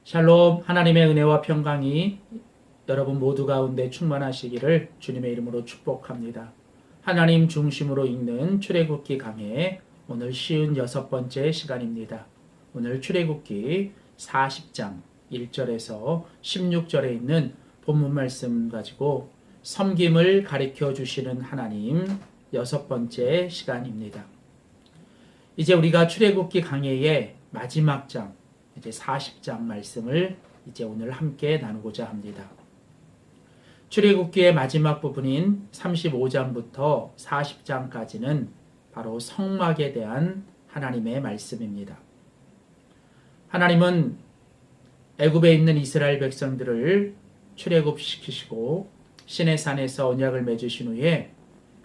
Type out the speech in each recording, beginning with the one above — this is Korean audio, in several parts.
샬롬, 하나님의 은혜와 평강이 여러분 모두 가운데 충만하시기를 주님의 이름으로 축복합니다. 하나님 중심으로 읽는 출애굽기 강해 오늘 쉬운 6번째 시간입니다. 오늘 출애굽기 40장 1절에서 16절에 있는 본문 말씀 가지고 섬김을 가르쳐 주시는 하나님 6번째 시간입니다. 이제 우리가 출애굽기 강해의 마지막 장 이제 40장 말씀을 이제 오늘 함께 나누고자 합니다. 출애굽기의 마지막 부분인 35장부터 40장까지는 바로 성막에 대한 하나님의 말씀입니다. 하나님은 애굽에 있는 이스라엘 백성들을 출애굽시키시고 시내산에서 언약을 맺으신 후에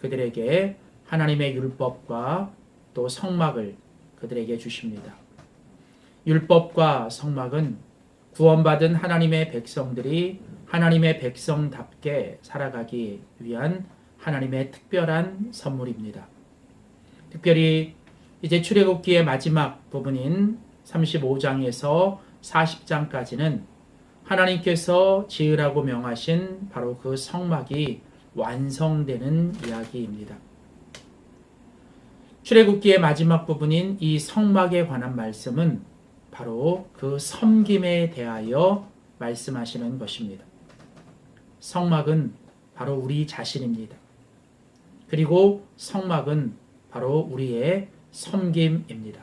그들에게 하나님의 율법과 또 성막을 그들에게 주십니다. 율법과 성막은 구원받은 하나님의 백성들이 하나님의 백성답게 살아가기 위한 하나님의 특별한 선물입니다. 특별히 이제 출애굽기의 마지막 부분인 35장에서 40장까지는 하나님께서 지으라고 명하신 바로 그 성막이 완성되는 이야기입니다. 출애굽기의 마지막 부분인 이 성막에 관한 말씀은 바로 그 섬김에 대하여 말씀하시는 것입니다. 성막은 바로 우리 자신입니다. 그리고 성막은 바로 우리의 섬김입니다.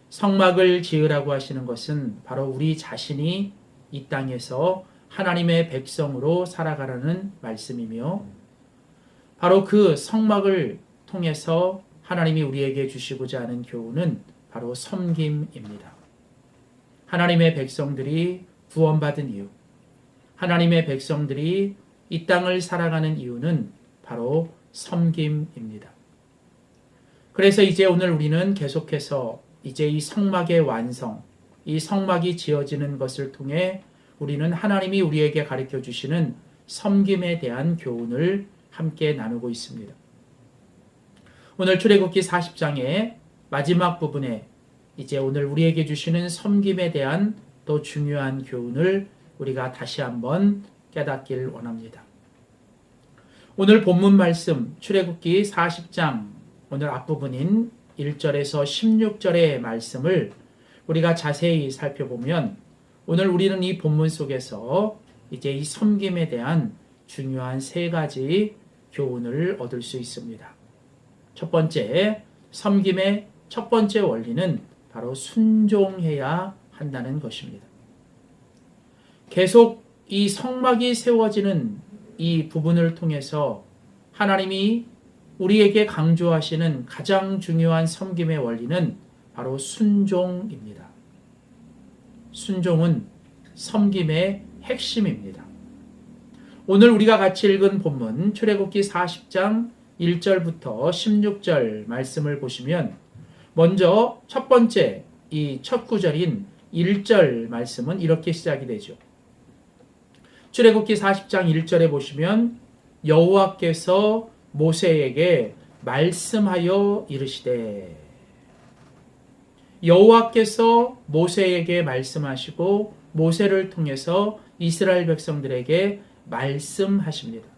성막을 지으라고 하시는 것은 바로 우리 자신이 이 땅에서 하나님의 백성으로 살아가라는 말씀이며 바로 그 성막을 통해서 하나님이 우리에게 주시고자 하는 교훈은 바로 섬김입니다. 하나님의 백성들이 구원받은 이유, 하나님의 백성들이 이 땅을 살아가는 이유는 바로 섬김입니다. 그래서 이제 오늘 우리는 계속해서 이제 이 성막의 완성, 이 성막이 지어지는 것을 통해 우리는 하나님이 우리에게 가르쳐 주시는 섬김에 대한 교훈을 함께 나누고 있습니다. 오늘 출애굽기 40장의 마지막 부분에 이제 오늘 우리에게 주시는 섬김에 대한 또 중요한 교훈을 우리가 다시 한번 깨닫길 원합니다. 오늘 본문 말씀 출애굽기 40장 오늘 앞부분인 1절에서 16절의 말씀을 우리가 자세히 살펴보면 오늘 우리는 이 본문 속에서 이제 이 섬김에 대한 중요한 3가지 교훈을 얻을 수 있습니다. 첫 번째, 섬김의 첫 번째 원리는 바로 순종해야 한다는 것입니다. 계속 이 성막이 세워지는 이 부분을 통해서 하나님이 우리에게 강조하시는 가장 중요한 섬김의 원리는 바로 순종입니다. 순종은 섬김의 핵심입니다. 오늘 우리가 같이 읽은 본문 출애굽기 40장 1절부터 16절 말씀을 보시면 먼저 첫 번째 이 첫 구절인 1절 말씀은 이렇게 시작이 되죠. 출애굽기 40장 1절에 보시면 여호와께서 모세에게 말씀하여 이르시되, 여호와께서 모세에게 말씀하시고 모세를 통해서 이스라엘 백성들에게 말씀하십니다.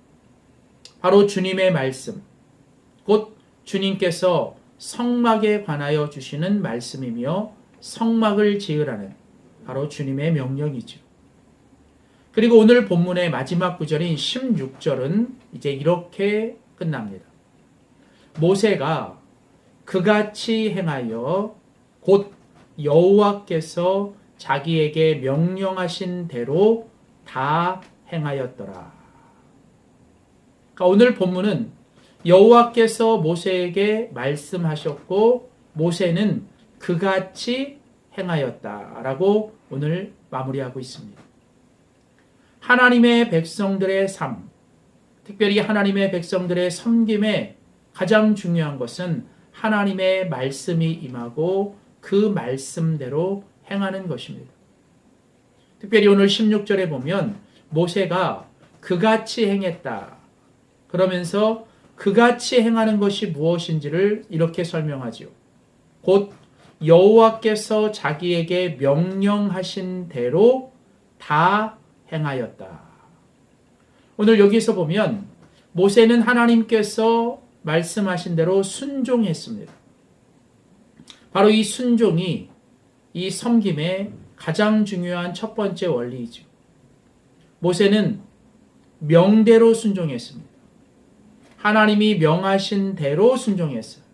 바로 주님의 말씀, 곧 주님께서 성막에 관하여 주시는 말씀이며 성막을 지으라는 바로 주님의 명령이죠. 그리고 오늘 본문의 마지막 구절인 16절은 이제 이렇게 끝납니다. 모세가 그같이 행하여 곧 여호와께서 자기에게 명령하신 대로 다 행하였더라. 그러니까 오늘 본문은 여호와께서 모세에게 말씀하셨고 모세는 그같이 행하였다라고 오늘 마무리하고 있습니다. 하나님의 백성들의 삶, 특별히 하나님의 백성들의 섬김에 가장 중요한 것은 하나님의 말씀이 임하고 그 말씀대로 행하는 것입니다. 특별히 오늘 16절에 보면 모세가 그같이 행했다. 그러면서 그같이 행하는 것이 무엇인지를 이렇게 설명하죠. 곧 여호와께서 자기에게 명령하신 대로 다 행하였다. 오늘 여기서 보면 모세는 하나님께서 말씀하신 대로 순종했습니다. 바로 이 순종이 이 섬김의 가장 중요한 첫 번째 원리이죠. 모세는 명대로 순종했습니다. 하나님이 명하신 대로 순종했어요.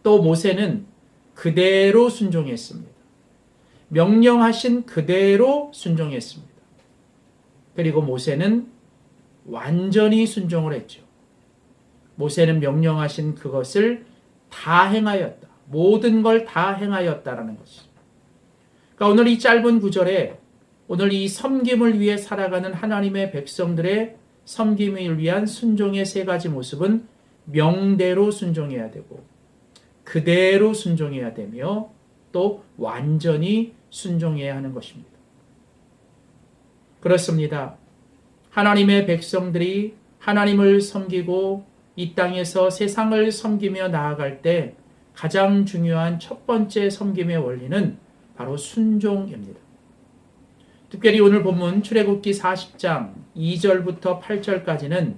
또 모세는 그대로 순종했습니다. 명령하신 그대로 순종했습니다. 그리고 모세는 완전히 순종을 했죠. 모세는 명령하신 그것을 다 행하였다. 모든 걸 다 행하였다라는 것이죠. 그러니까 오늘 이 짧은 구절에 오늘 이 섬김을 위해 살아가는 하나님의 백성들의 섬김을 위한 순종의 세 가지 모습은 명대로 순종해야 되고 그대로 순종해야 되며 또 완전히 순종해야 하는 것입니다. 그렇습니다. 하나님의 백성들이 하나님을 섬기고 이 땅에서 세상을 섬기며 나아갈 때 가장 중요한 첫 번째 섬김의 원리는 바로 순종입니다. 특별히 오늘 본문 출애굽기 40장 2절부터 8절까지는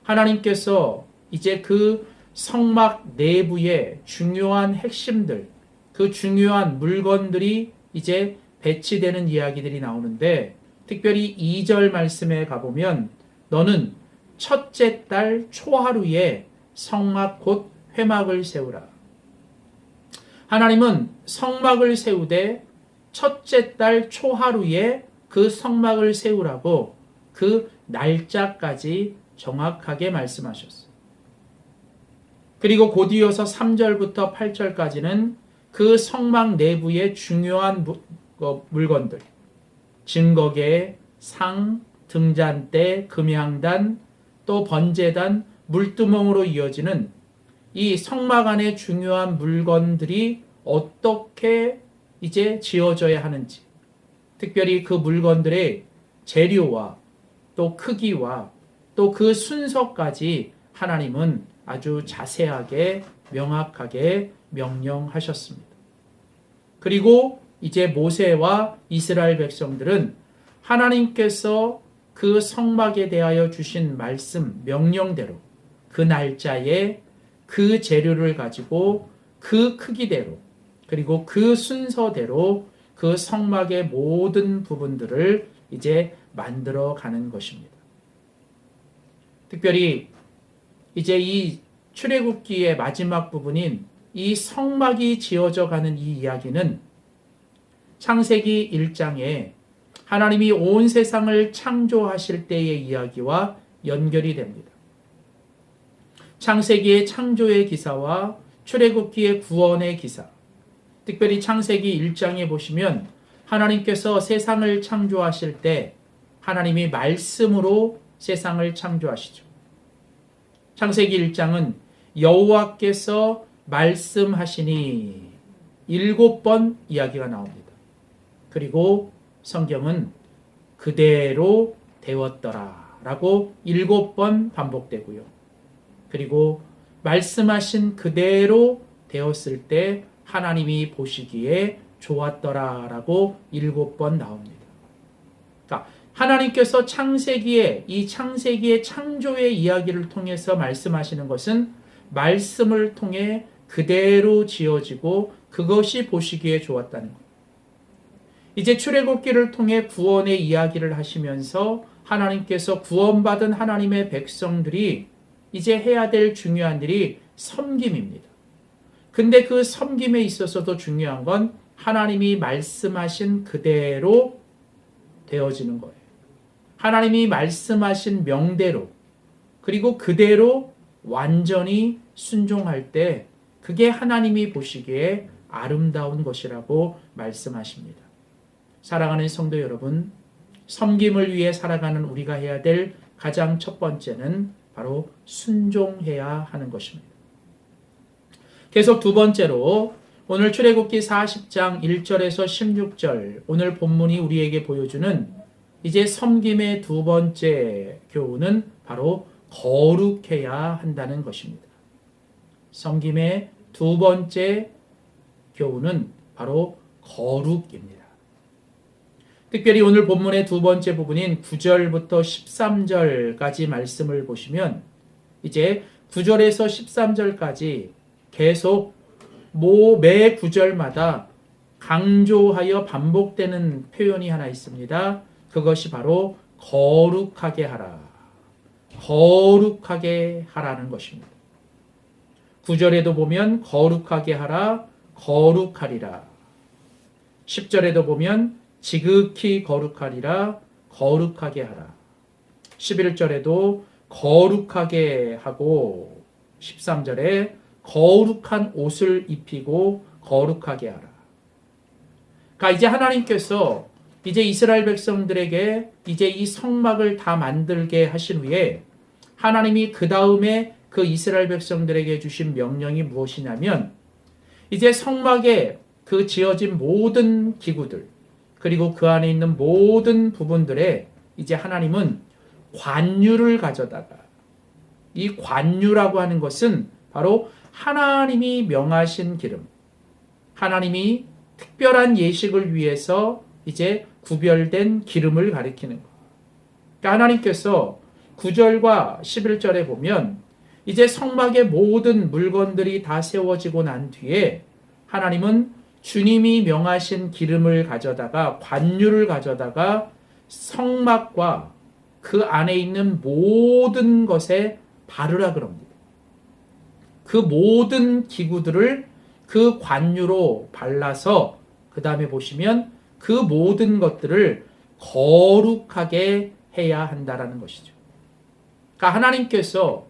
하나님께서 이제 그 성막 내부의 중요한 핵심들, 그 중요한 물건들이 이제 배치되는 이야기들이 나오는데 특별히 2절 말씀에 가보면 너는 첫째 달 초하루에 성막 곧 회막을 세우라. 하나님은 성막을 세우되 첫째 달 초하루에 그 성막을 세우라고 그 날짜까지 정확하게 말씀하셨어요. 그리고 곧이어서 3절부터 8절까지는 그 성막 내부의 중요한 물건들, 증거계, 상, 등잔대, 금향단, 또 번제단, 물두멍으로 이어지는 이 성막 안의 중요한 물건들이 어떻게 이제 지어져야 하는지, 특별히 그 물건들의 재료와 또 크기와 또 그 순서까지 하나님은 아주 자세하게 명확하게 명령하셨습니다. 그리고 이제 모세와 이스라엘 백성들은 하나님께서 그 성막에 대하여 주신 말씀, 명령대로 그 날짜에 그 재료를 가지고 그 크기대로 그리고 그 순서대로 그 성막의 모든 부분들을 이제 만들어 가는 것입니다. 특별히 이제 이 출애굽기의 마지막 부분인 이 성막이 지어져 가는 이 이야기는 창세기 1장에 하나님이 온 세상을 창조하실 때의 이야기와 연결이 됩니다. 창세기의 창조의 기사와 출애굽기의 구원의 기사, 특별히 창세기 1장에 보시면 하나님께서 세상을 창조하실 때 하나님이 말씀으로 세상을 창조하시죠. 창세기 1장은 여호와께서 말씀하시니 7번 이야기가 나옵니다. 그리고 성경은 그대로 되었더라 라고 7번 반복되고요. 그리고 말씀하신 그대로 되었을 때 하나님이 보시기에 좋았더라 라고 7번 나옵니다. 그러니까 하나님께서 이 창세기의 창조의 이야기를 통해서 말씀하시는 것은 말씀을 통해 그대로 지어지고 그것이 보시기에 좋았다는 것. 이제 출애굽기를 통해 구원의 이야기를 하시면서 하나님께서 구원받은 하나님의 백성들이 이제 해야 될 중요한 일이 섬김입니다. 근데 그 섬김에 있어서도 중요한 건 하나님이 말씀하신 그대로 되어지는 거예요. 하나님이 말씀하신 명대로 그리고 그대로 완전히 순종할 때 그게 하나님이 보시기에 아름다운 것이라고 말씀하십니다. 사랑하는 성도 여러분, 섬김을 위해 살아가는 우리가 해야 될 가장 첫 번째는 바로 순종해야 하는 것입니다. 계속 두 번째로 오늘 출애굽기 40장 1절에서 16절 오늘 본문이 우리에게 보여주는 이제 섬김의 두 번째 교훈은 바로 거룩해야 한다는 것입니다. 섬김의 두 번째 교훈은 바로 거룩입니다. 특별히 오늘 본문의 두 번째 부분인 9절부터 13절까지 말씀을 보시면 이제 9절에서 13절까지 계속 매 구절마다 강조하여 반복되는 표현이 하나 있습니다. 그것이 바로 거룩하게 하라. 거룩하게 하라는 것입니다. 9절에도 보면 거룩하게 하라, 거룩하리라. 10절에도 보면 지극히 거룩하리라, 거룩하게 하라. 11절에도 거룩하게 하고 13절에 거룩한 옷을 입히고 거룩하게 하라. 그러니까 이제 하나님께서 이제 이스라엘 백성들에게 이제 이 성막을 다 만들게 하신 후에 하나님이 그 다음에 그 이스라엘 백성들에게 주신 명령이 무엇이냐면 이제 성막에 그 지어진 모든 기구들 그리고 그 안에 있는 모든 부분들에 이제 하나님은 관유를 가져다가 이 관유라고 하는 것은 바로 하나님이 명하신 기름, 하나님이 특별한 예식을 위해서 이제 구별된 기름을 가리키는 것. 그러니까 하나님께서 9절과 11절에 보면 이제 성막의 모든 물건들이 다 세워지고 난 뒤에 하나님은 주님이 명하신 기름을 가져다가 관유를 가져다가 성막과 그 안에 있는 모든 것에 바르라 그럽니다. 그 모든 기구들을 그 관유로 발라서 그 다음에 보시면 그 모든 것들을 거룩하게 해야 한다라는 것이죠. 그러니까 하나님께서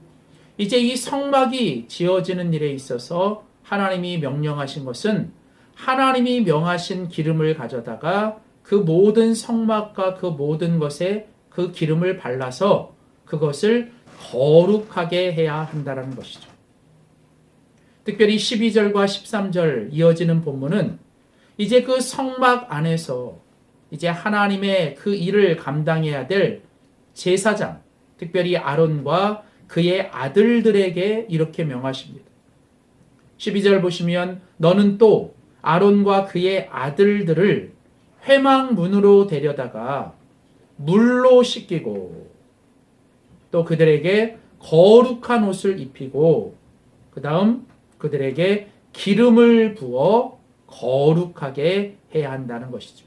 이제 이 성막이 지어지는 일에 있어서 하나님이 명령하신 것은 하나님이 명하신 기름을 가져다가 그 모든 성막과 그 모든 것에 그 기름을 발라서 그것을 거룩하게 해야 한다는 것이죠. 특별히 12절과 13절 이어지는 본문은 이제 그 성막 안에서 이제 하나님의 그 일을 감당해야 될 제사장, 특별히 아론과 그의 아들들에게 이렇게 명하십니다. 12절 보시면 너는 또 아론과 그의 아들들을 회막문으로 데려다가 물로 씻기고 또 그들에게 거룩한 옷을 입히고 그 다음 그들에게 기름을 부어 거룩하게 해야 한다는 것이죠.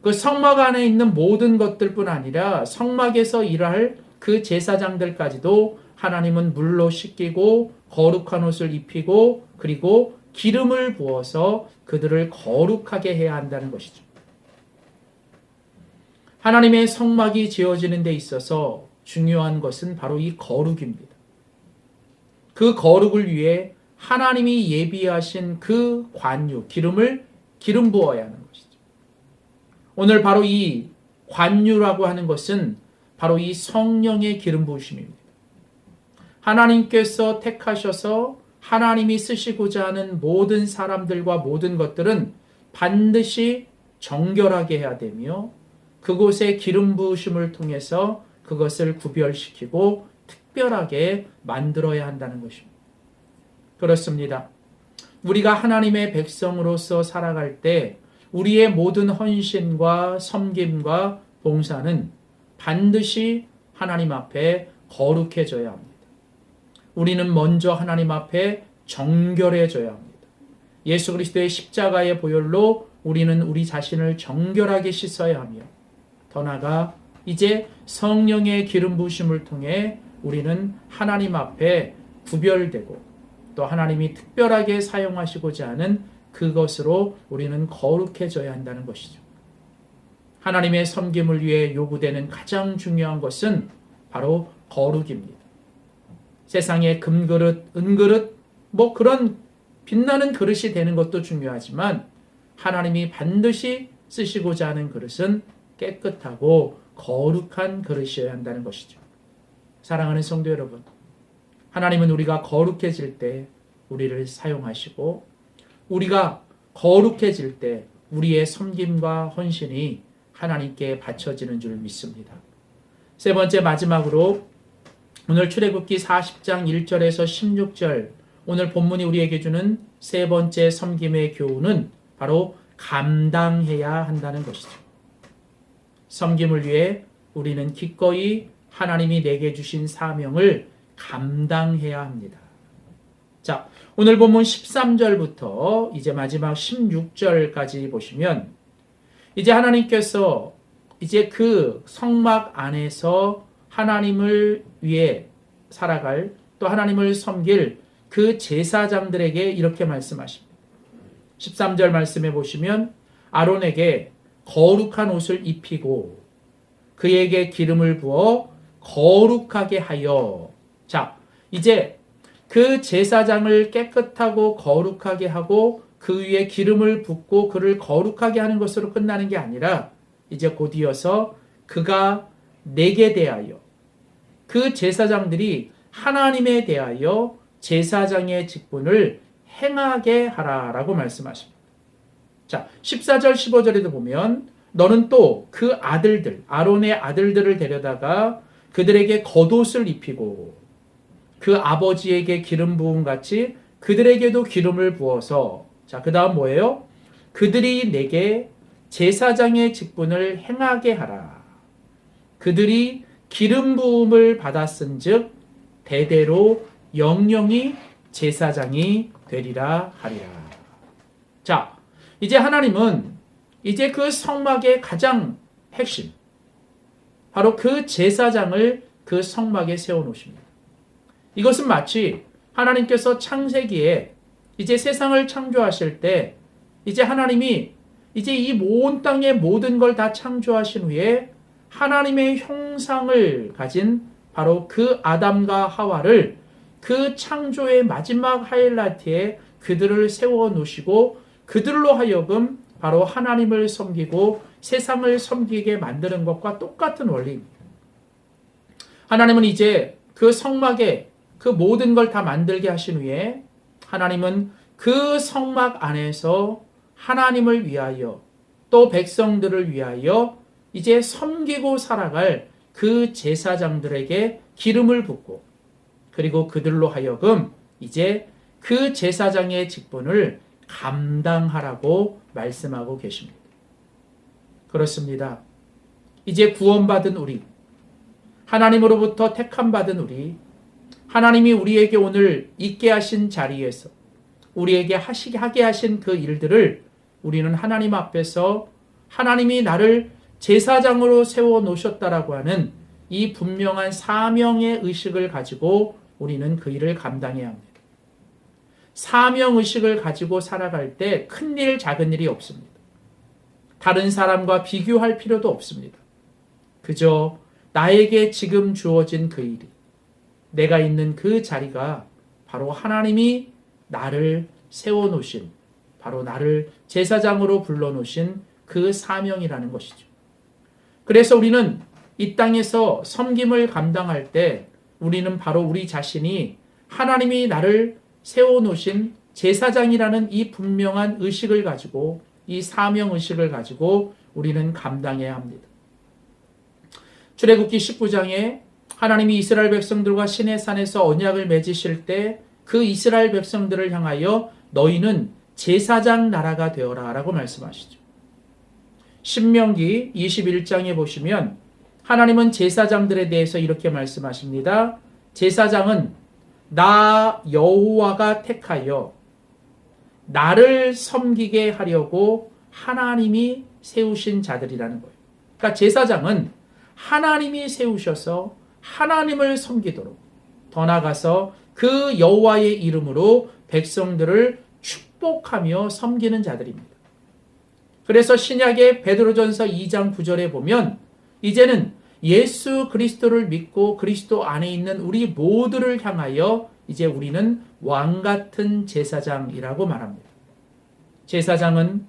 그 성막 안에 있는 모든 것들뿐 아니라 성막에서 일할 그 제사장들까지도 하나님은 물로 씻기고 거룩한 옷을 입히고 그리고 기름을 부어서 그들을 거룩하게 해야 한다는 것이죠. 하나님의 성막이 지어지는 데 있어서 중요한 것은 바로 이 거룩입니다. 그 거룩을 위해 하나님이 예비하신 그 관유, 기름 부어야 하는 것이죠. 오늘 바로 이 관유라고 하는 것은 바로 이 성령의 기름 부으심입니다. 하나님께서 택하셔서 하나님이 쓰시고자 하는 모든 사람들과 모든 것들은 반드시 정결하게 해야 되며 그곳에 기름 부으심을 통해서 그것을 구별시키고 특별하게 만들어야 한다는 것입니다. 그렇습니다. 우리가 하나님의 백성으로서 살아갈 때 우리의 모든 헌신과 섬김과 봉사는 반드시 하나님 앞에 거룩해져야 합니다. 우리는 먼저 하나님 앞에 정결해져야 합니다. 예수 그리스도의 십자가의 보혈로 우리는 우리 자신을 정결하게 씻어야 하며 더 나아가 이제 성령의 기름 부으심을 통해 우리는 하나님 앞에 구별되고 또 하나님이 특별하게 사용하시고자 하는 그것으로 우리는 거룩해져야 한다는 것이죠. 하나님의 섬김을 위해 요구되는 가장 중요한 것은 바로 거룩입니다. 세상의 금그릇, 은그릇, 그런 빛나는 그릇이 되는 것도 중요하지만 하나님이 반드시 쓰시고자 하는 그릇은 깨끗하고 거룩한 그릇이어야 한다는 것이죠. 사랑하는 성도 여러분, 하나님은 우리가 거룩해질 때 우리를 사용하시고 우리가 거룩해질 때 우리의 섬김과 헌신이 하나님께 바쳐지는 줄 믿습니다. 세 번째 마지막으로 오늘 출애굽기 40장 1절에서 16절 오늘 본문이 우리에게 주는 세 번째 섬김의 교훈은 바로 감당해야 한다는 것이죠. 섬김을 위해 우리는 기꺼이 하나님이 내게 주신 사명을 감당해야 합니다. 자, 오늘 본문 13절부터 이제 마지막 16절까지 보시면 이제 하나님께서 이제 그 성막 안에서 하나님을 위해 살아갈 또 하나님을 섬길 그 제사장들에게 이렇게 말씀하십니다. 13절 말씀해 보시면 아론에게 거룩한 옷을 입히고 그에게 기름을 부어 거룩하게 하여. 자, 이제 그 제사장을 깨끗하고 거룩하게 하고 그 위에 기름을 붓고 그를 거룩하게 하는 것으로 끝나는 게 아니라 이제 곧 이어서 그가 내게 대하여 그 제사장들이 하나님에 대하여 제사장의 직분을 행하게 하라라고 말씀하십니다. 자, 14절 15절에도 보면 너는 또 그 아들들 아론의 아들들을 데려다가 그들에게 겉옷을 입히고 그 아버지에게 기름 부음 같이 그들에게도 기름을 부어서 자, 그 다음 뭐예요? 그들이 내게 제사장의 직분을 행하게 하라. 그들이 기름 부음을 받았은즉 대대로 영영이 제사장이 되리라 하리라. 자, 이제 하나님은 이제 그 성막의 가장 핵심 바로 그 제사장을 그 성막에 세워 놓으십니다. 이것은 마치 하나님께서 창세기에 이제 세상을 창조하실 때 이제 하나님이 이제 이 온 땅의 모든 걸 다 창조하신 후에 하나님의 형상을 가진 바로 그 아담과 하와를 그 창조의 마지막 하이라이트에 그들을 세워 놓으시고 그들로 하여금 바로 하나님을 섬기고 세상을 섬기게 만드는 것과 똑같은 원리입니다. 하나님은 이제 그 성막에 그 모든 걸 다 만들게 하신 후에 하나님은 그 성막 안에서 하나님을 위하여 또 백성들을 위하여 이제 섬기고 살아갈 그 제사장들에게 기름을 붓고 그리고 그들로 하여금 이제 그 제사장의 직분을 감당하라고 말씀하고 계십니다. 그렇습니다. 이제 구원받은 우리, 하나님으로부터 택함받은 우리, 하나님이 우리에게 오늘 있게 하신 자리에서 우리에게 하게 하신 그 일들을 우리는 하나님 앞에서 하나님이 나를 제사장으로 세워 놓으셨다라고 하는 이 분명한 사명의 의식을 가지고 우리는 그 일을 감당해야 합니다. 사명 의식을 가지고 살아갈 때 큰 일, 작은 일이 없습니다. 다른 사람과 비교할 필요도 없습니다. 그저 나에게 지금 주어진 그 일이, 내가 있는 그 자리가 바로 하나님이 나를 세워놓으신, 바로 나를 제사장으로 불러놓으신 그 사명이라는 것이죠. 그래서 우리는 이 땅에서 섬김을 감당할 때 우리는 바로 우리 자신이 하나님이 나를 세워놓으신 제사장이라는 이 분명한 의식을 가지고 이 사명 의식을 가지고 우리는 감당해야 합니다. 출애굽기 19장에 하나님이 이스라엘 백성들과 시내산에서 언약을 맺으실 때 그 이스라엘 백성들을 향하여 너희는 제사장 나라가 되어라 라고 말씀하시죠. 신명기 21장에 보시면 하나님은 제사장들에 대해서 이렇게 말씀하십니다. 제사장은 나 여호와가 택하여 나를 섬기게 하려고 하나님이 세우신 자들이라는 거예요. 그러니까 제사장은 하나님이 세우셔서 하나님을 섬기도록, 더 나아가서 그 여호와의 이름으로 백성들을 축복하며 섬기는 자들입니다. 그래서 신약의 베드로전서 2장 9절에 보면 이제는 예수 그리스도를 믿고 그리스도 안에 있는 우리 모두를 향하여 이제 우리는 왕같은 제사장이라고 말합니다. 제사장은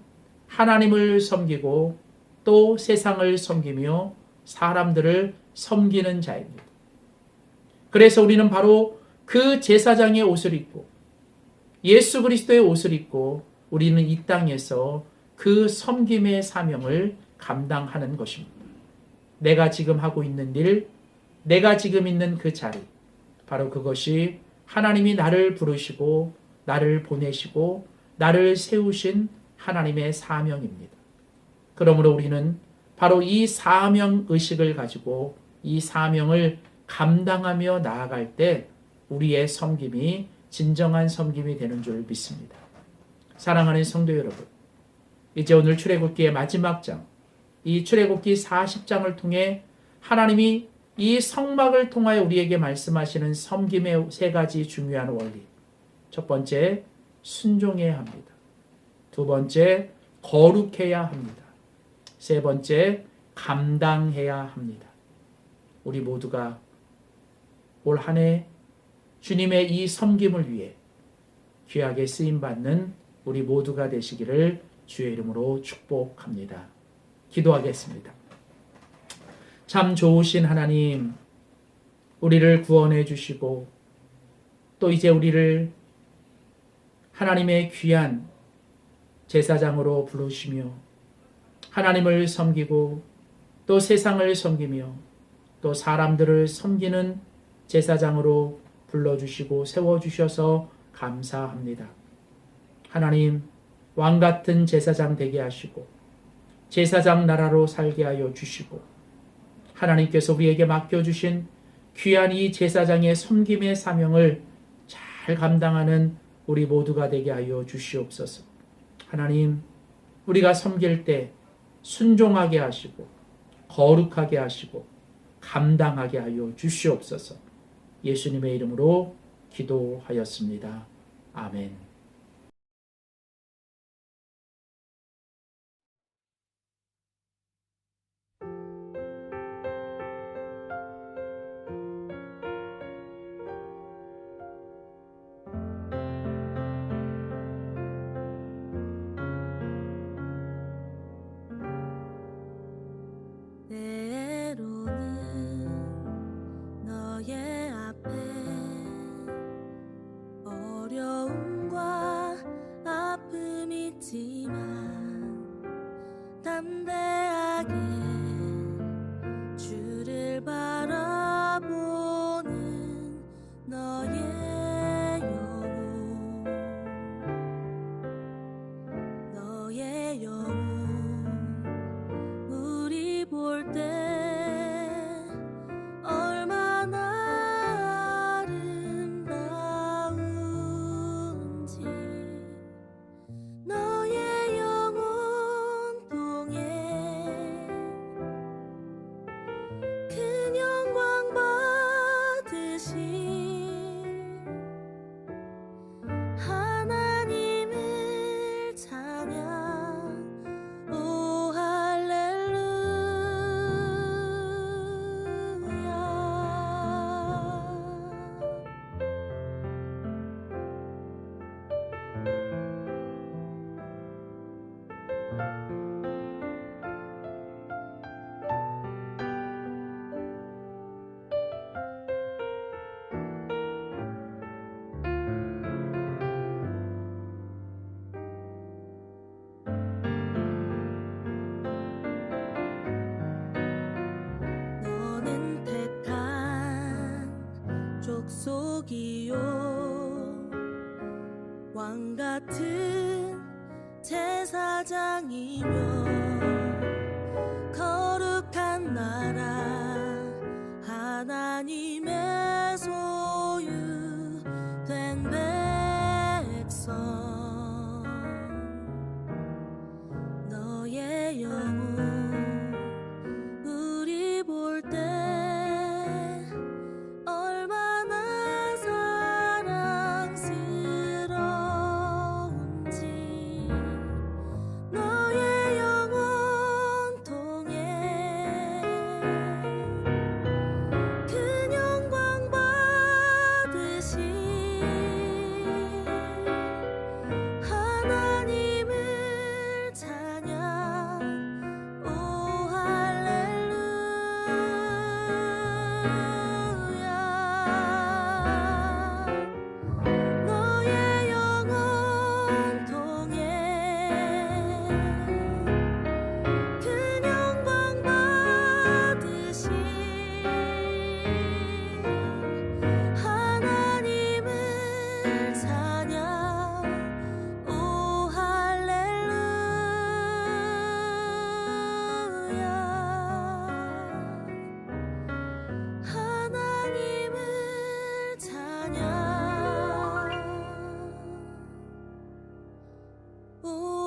하나님을 섬기고 또 세상을 섬기며 사람들을 섬기는 자입니다. 그래서 우리는 바로 그 제사장의 옷을 입고 예수 그리스도의 옷을 입고 우리는 이 땅에서 그 섬김의 사명을 감당하는 것입니다. 내가 지금 하고 있는 일, 내가 지금 있는 그 자리, 바로 그것이 하나님이 나를 부르시고 나를 보내시고 나를 세우신 하나님의 사명입니다. 그러므로 우리는 바로 이 사명 의식을 가지고 이 사명을 감당하며 나아갈 때 우리의 섬김이 진정한 섬김이 되는 줄 믿습니다. 사랑하는 성도 여러분, 이제 오늘 출애굽기의 마지막 장, 이 출애굽기 40장을 통해 하나님이 이 성막을 통하여 우리에게 말씀하시는 섬김의 세 가지 중요한 원리. 첫 번째, 순종해야 합니다. 두 번째, 거룩해야 합니다. 세 번째, 감당해야 합니다. 우리 모두가 올 한 해 주님의 이 섬김을 위해 귀하게 쓰임받는 우리 모두가 되시기를 주의 이름으로 축복합니다. 기도하겠습니다. 참 좋으신 하나님, 우리를 구원해 주시고 또 이제 우리를 하나님의 귀한 제사장으로 부르시며 하나님을 섬기고 또 세상을 섬기며 또 사람들을 섬기는 제사장으로 불러주시고 세워주셔서 감사합니다. 하나님, 왕같은 제사장 되게 하시고 제사장 나라로 살게 하여 주시고 하나님께서 우리에게 맡겨주신 귀한 이 제사장의 섬김의 사명을 잘 감당하는 우리 모두가 되게 하여 주시옵소서. 하나님, 우리가 섬길 때 순종하게 하시고 거룩하게 하시고 감당하게 하여 주시옵소서. 예수님의 이름으로 기도하였습니다. 아멘. 때로는 너의 앞에 어려움과 아픔이 있지만 담대하게 주를 바라보는 너의 영혼, 너의 영혼 우리 볼 때 얼마나 아름다운지 너의 영혼 통해 큰 영광 받으신 하나님을 찬양. 오 너는 택한 족속이요 왕같은 제사장이며 거룩한 나라 하나님의 소유된 백성. 너의 영혼 우리 볼 때 얼마나 사랑스러운지 너의 영혼 통해 큰 우